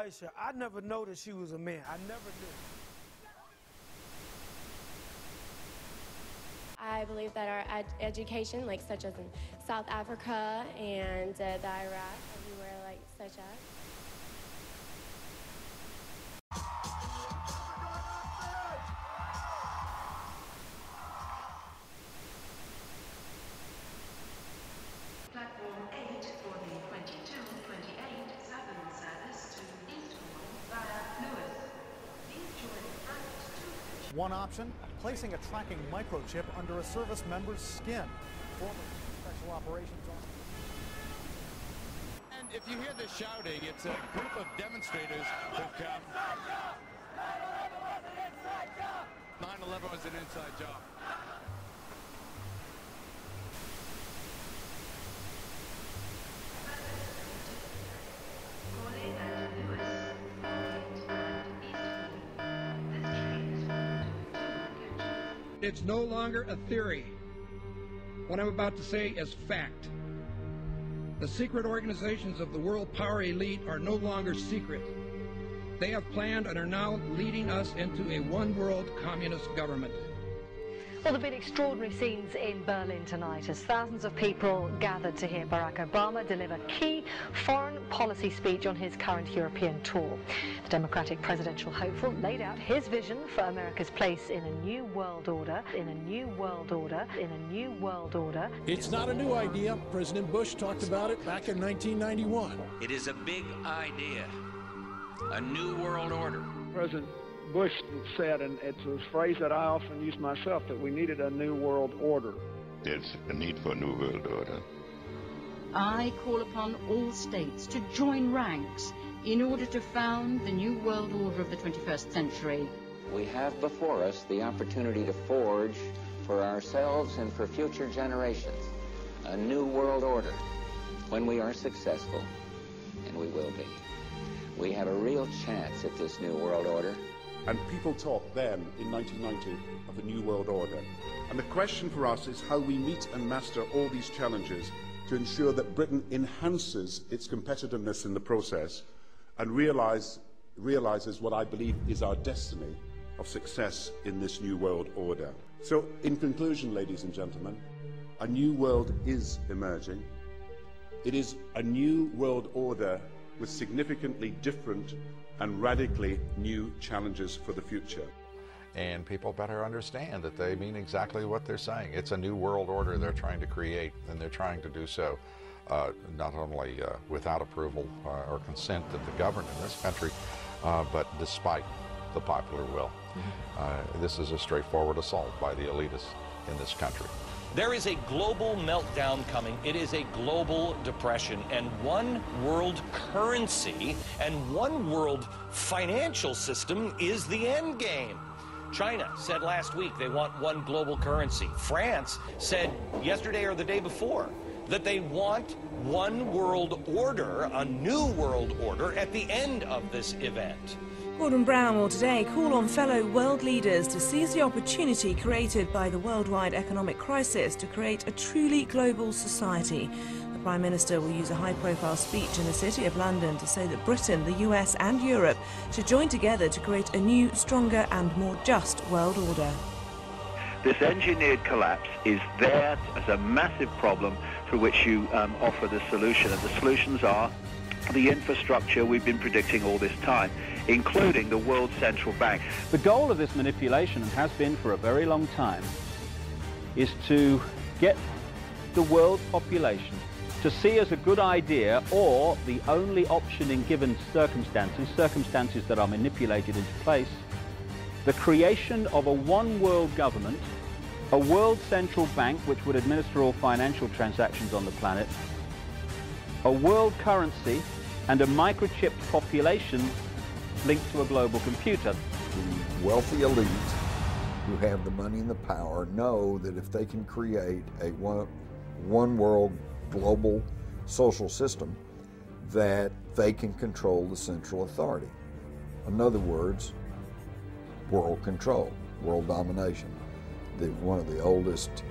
Aisha, I never noticed she was a man. I never knew. I believe that our education, like such as in South Africa and the Iraq, everywhere like such as. Platform 8 for the 2228 Southern service to Eastbourne via Lewis. Please join flight 2. One option, placing a tracking microchip under a service member's skin. Former Special Operations Officer. And if you hear the shouting, it's a group of demonstrators who've come. 9/11 was an inside job. Calling at Lewis, and Eastbourne. This train is forward to coaches. It's no longer a theory. What I'm about to say is fact. The secret organizations of the world power elite are no longer secret. They have planned and are now leading us into a one-world communist government. Well, there have been extraordinary scenes in Berlin tonight as thousands of people gathered to hear Barack Obama deliver key foreign policy speech on his current European tour. The Democratic presidential hopeful laid out his vision for America's place in a new world order, in a new world order, in a new world order. It's not a new idea. President Bush talked about it back in 1991. It is a big idea, a new world order. President Bush said, and it's a phrase that I often use myself, that we needed a new world order. There's a need for a new world order. I call upon all states to join ranks in order to found the new world order of the 21st century. We have before us the opportunity to forge for ourselves and for future generations a new world order. When we are successful, and we will be, we have a real chance at this new world order. And people talked then, in 1990, of a new world order. And the question for us is how we meet and master all these challenges to ensure that Britain enhances its competitiveness in the process and realizes what I believe is our destiny of success in this new world order. So, in conclusion, ladies and gentlemen, a new world is emerging. It is a new world order with significantly different and radically new challenges for the future. And people better understand that they mean exactly what they're saying. It's a new world order they're trying to create, and they're trying to do so not only without approval or consent of the governed in this country, but despite the popular will. This is a straightforward assault by the elitists in this country. There is a global meltdown coming. It is a global depression, and one world currency and one world financial system is the end game. China said last week they want one global currency. France said yesterday or the day before that they want one world order, a new world order, at the end of this event. Gordon Brown will today call on fellow world leaders to seize the opportunity created by the worldwide economic crisis to create a truly global society. The Prime Minister will use a high-profile speech in the City of London to say that Britain, the US and Europe should join together to create a new, stronger and more just world order. This engineered collapse is there as a massive problem for which you offer the solution, and the solutions are the infrastructure we've been predicting all this time, including the World Central Bank. The goal of this manipulation, and has been for a very long time, is to get the world population to see as a good idea, or the only option in given circumstances that are manipulated into place, the creation of a one-world government, a world central bank which would administer all financial transactions on the planet, a world currency, and a microchipped population linked to a global computer. The wealthy elite who have the money and the power know that if they can create a one world global social system, that they can control the central authority. In other words, world control, world domination, one of the oldest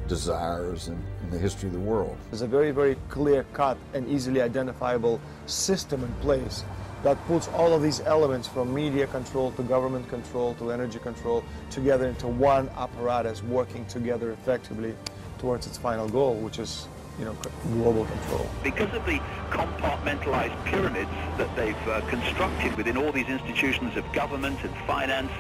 desires in the history of the world. There's a very, very clear-cut and easily identifiable system in place that puts all of these elements from media control to government control to energy control together into one apparatus working together effectively towards its final goal, which is, you know, global control. Because of the compartmentalized pyramids that they've constructed within all these institutions of government and finance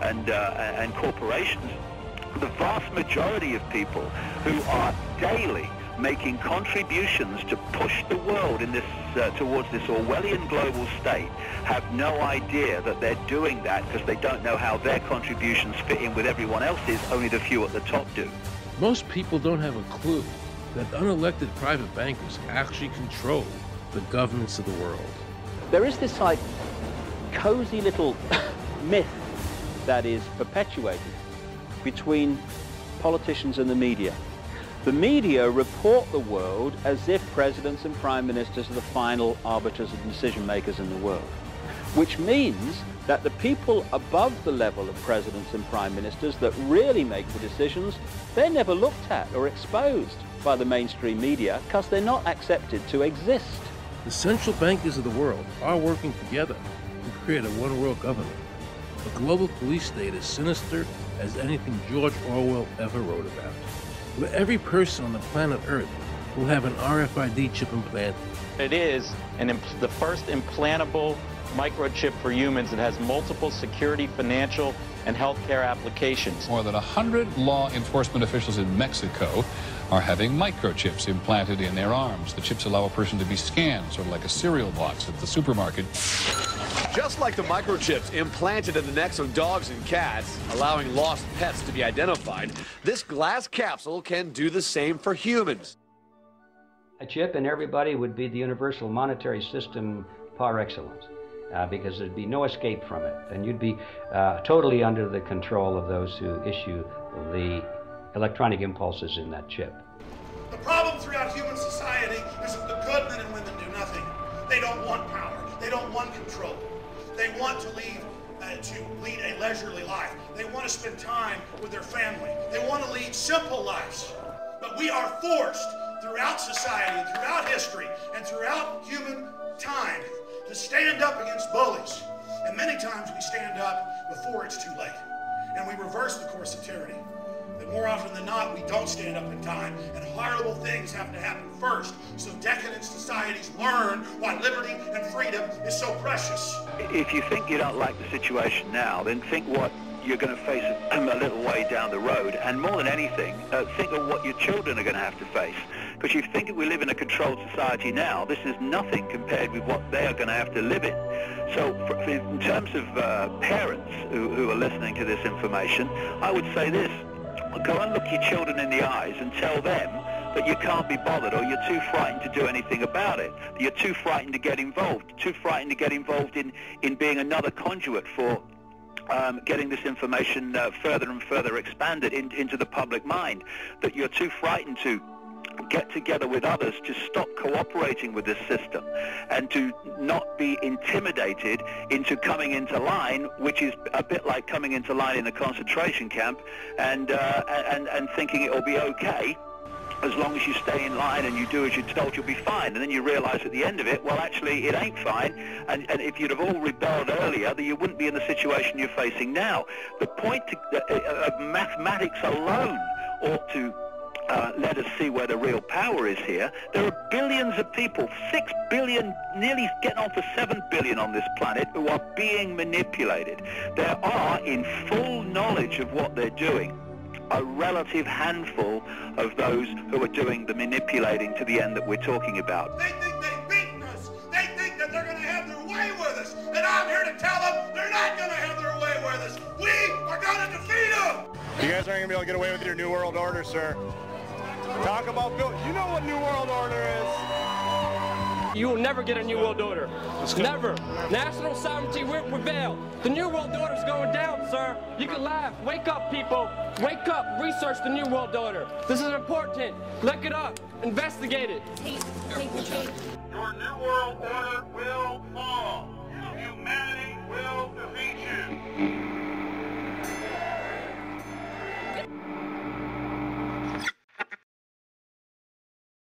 and corporations, the vast majority of people who are daily making contributions to push the world in this towards this Orwellian global state have no idea that they're doing that because they don't know how their contributions fit in with everyone else's. Only the few at the top do. Most people don't have a clue that unelected private bankers actually control the governments of the world. There is this like cozy little myth that is perpetuated between politicians and the media. The media report the world as if presidents and prime ministers are the final arbiters and decision makers in the world, which means that the people above the level of presidents and prime ministers that really make the decisions, they're never looked at or exposed by the mainstream media because they're not accepted to exist. The central bankers of the world are working together to create a one-world government. A global police state as sinister as anything George Orwell ever wrote about, where every person on the planet Earth will have an RFID chip implanted. It is the first implantable microchip for humans that has multiple security, financial, and healthcare applications. More than 100 law enforcement officials in Mexico are having microchips implanted in their arms. The chips allow a person to be scanned, sort of like a cereal box at the supermarket. Just like the microchips implanted in the necks of dogs and cats, allowing lost pets to be identified, this glass capsule can do the same for humans. A chip in everybody would be the universal monetary system par excellence, because there'd be no escape from it, and you'd be totally under the control of those who issue the electronic impulses in that chip. The problem throughout human society is that the good men and women do nothing. They don't want power. They don't want control. They want to lead a leisurely life. They want to spend time with their family. They want to lead simple lives. But we are forced throughout society, throughout history, and throughout human time to stand up against bullies. And many times we stand up before it's too late. And we reverse the course of tyranny. But more often than not, we don't stand up in time, and horrible things have to happen first, so decadent societies learn why liberty and freedom is so precious. If you think you don't like the situation now, then think what you're going to face a little way down the road, and more than anything, think of what your children are going to have to face. Because you think we live in a controlled society now, this is nothing compared with what they are going to have to live in. So in terms of parents who are listening to this information, I would say this: go and look your children in the eyes and tell them that you can't be bothered, or you're too frightened to do anything about it. You're too frightened to get involved, too frightened to get involved in being another conduit for getting this information further and further expanded into the public mind, that you're too frightened to get together with others to stop cooperating with this system and to not be intimidated into coming into line, which is a bit like coming into line in a concentration camp and thinking it will be okay. As long as you stay in line and you do as you're told, you'll be fine. And then you realize at the end of it, well, actually, it ain't fine. And if you'd have all rebelled earlier, then you wouldn't be in the situation you're facing now. The point of mathematics alone ought to let us see where the real power is here. There are billions of people, 6 billion, nearly getting on for 7 billion on this planet, who are being manipulated. There are, in full knowledge of what they're doing, a relative handful of those who are doing the manipulating to the end that we're talking about. They think they've beaten us. They think that they're going to have their way with us. And I'm here to tell them they're not going to have their way with us. We are going to defeat them. You guys aren't going to be able to get away with your New World Order, sir. Talk about Bill. You know what New World Order is. You will never get a New World Order. Never. National sovereignty will prevail. The New World Order is going down, sir. You can laugh. Wake up, people. Wake up. Research the New World Order. This is important. Look it up. Investigate it. Your New World Order will fall. Humanity